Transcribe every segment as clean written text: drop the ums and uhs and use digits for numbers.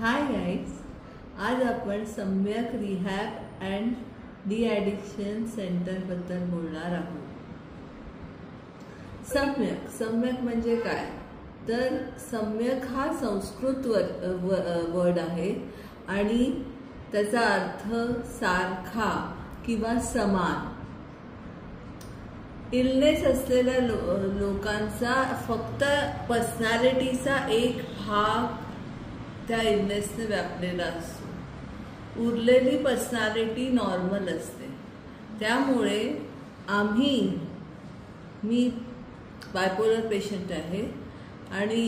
Hi guys, आज आपण सम्यक rehab and D addiction centre बद्दल बोलणार आहोत। सम्यक म्हणजे काय तर सम्यक हा संस्कृत वर्ड आहे आणि त्याचा अर्थ सारखा किंवा समान। इलनेस असलेल्या लोकांचा फक्त पर्सनॅलिटीचा एक भाग त्या इलनेसने व्यापलेला असतो, उरलेली पर्सनॅलिटी नॉर्मल असते। त्यामुळे मी बायपोलर पेशंट आहे आणि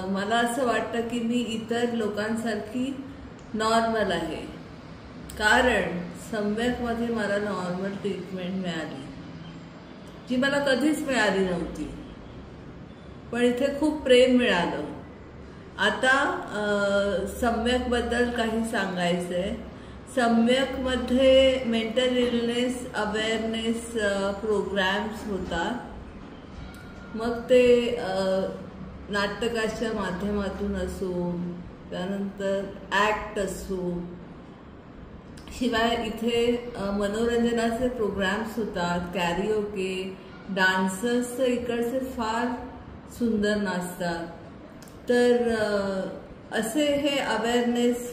मला असं वाटतं की मी इतर लोकांसारखी नॉर्मल आहे, कारण सम्यकमध्ये मला नॉर्मल ट्रीटमेंट मिळाली जी मला कधीच मिळाली नव्हती, पण इथे खूप प्रेम मिळालं। आता सम्यक बद्दल काही सांगायचंय। सम्यक मध्ये मेंटल इलनेस अवेअरनेस प्रोग्राम्स होतात, मग ते नाटकाच्या माध्यमातून असो, त्यानंतर ॲक्ट असो, शिवाय इथे मनोरंजनाचे प्रोग्राम्स होतात, कॅरिओके, डान्सर्स तर इकडचे फार सुंदर नाचतात। तर असे हे अवेअरनेस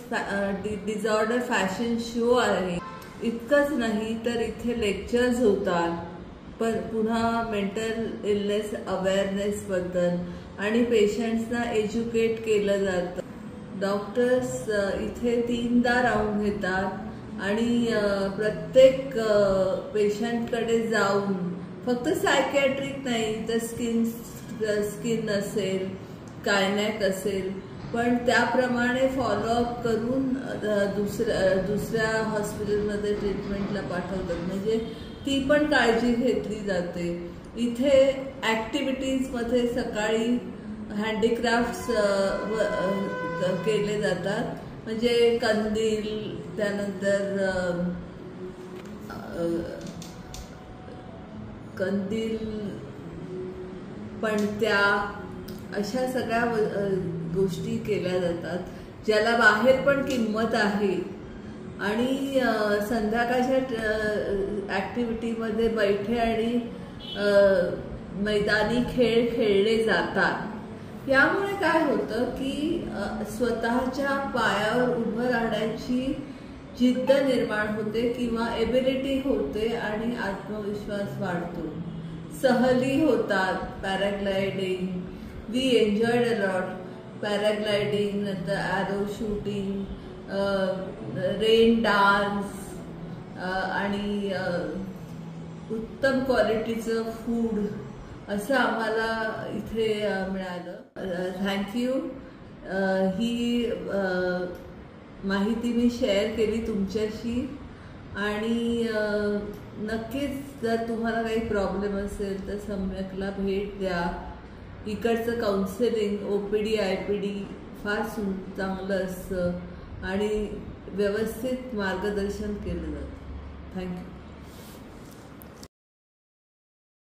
डिसऑर्डर फॅशन शो आहे। इतकंच नाही तर इथे लेक्चर्स होतात, पण पुन्हा मेंटल इलनेस अवेअरनेस बद्दल आणि पेशंट्सना एज्युकेट केलं जातं। डॉक्टर्स इथे 3दा राऊंड घेतात आणि प्रत्येक पेशंटकडे जाऊन फक्त सायकॅट्रिक नाही तर स्किन असेल, गायनॅक असेल, पण त्याप्रमाणे फॉलोअप करून दुसऱ्या हॉस्पिटलमध्ये ट्रीटमेंटला पाठवतात, म्हणजे ती पण काळजी घेतली जाते। इथे ॲक्टिव्हिटीजमध्ये सकाळी हँडीक्राफ्ट्स केले जातात, म्हणजे कंदील, त्यानंतर पणत्या, अशा सगळ्या गोष्टी केल्या जातात, ज्याला बाहेर पण किंमत आहे। आणि संध्याकाळच्या ॲक्टिव्हिटीमध्ये बैठे आणि मैदानी खेळ खेळले जातात। यामुळे काय होतं की स्वतःच्या पायावर उभं राहण्याची जिद्द निर्माण होते किंवा एबिलिटी होते आणि आत्मविश्वास वाढतो। सहली होतात, paragliding, we enjoyed a lot, paragliding, नंतर ॲरो शूटिंग, रेन डान्स आणि उत्तम क्वालिटीचं फूड असं आम्हाला इथे मिळालं। थँक्यू। ही माहिती मी शेअर केली तुमच्याशी आणि नक्कीच जर तुम्हाला काही प्रॉब्लेम असेल तर सम्यकला भेट द्या। इकडचं काउन्सिलिंग, OPD IPD फार चांगलं असतं आणि व्यवस्थित मार्गदर्शन केलं जातं। थँक्यू।